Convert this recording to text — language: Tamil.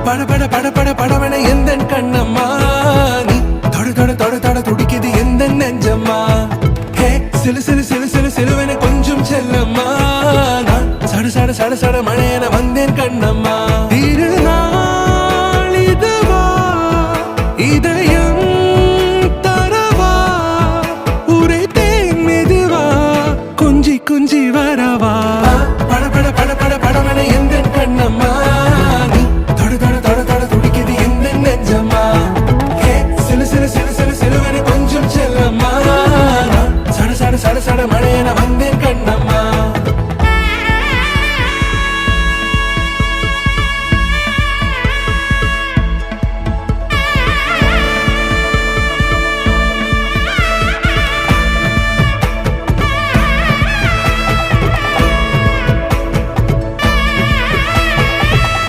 பட பட பட பட படவன எந்த கண்ணம்மா நீ தொட தொட தொட தொட துடிக்குது எந்த நெஞ்சம்மா ஹே சிலு சிலு சிலு சிலு சிலுவன கொஞ்சம் செல்லம்மா சட சட சட சட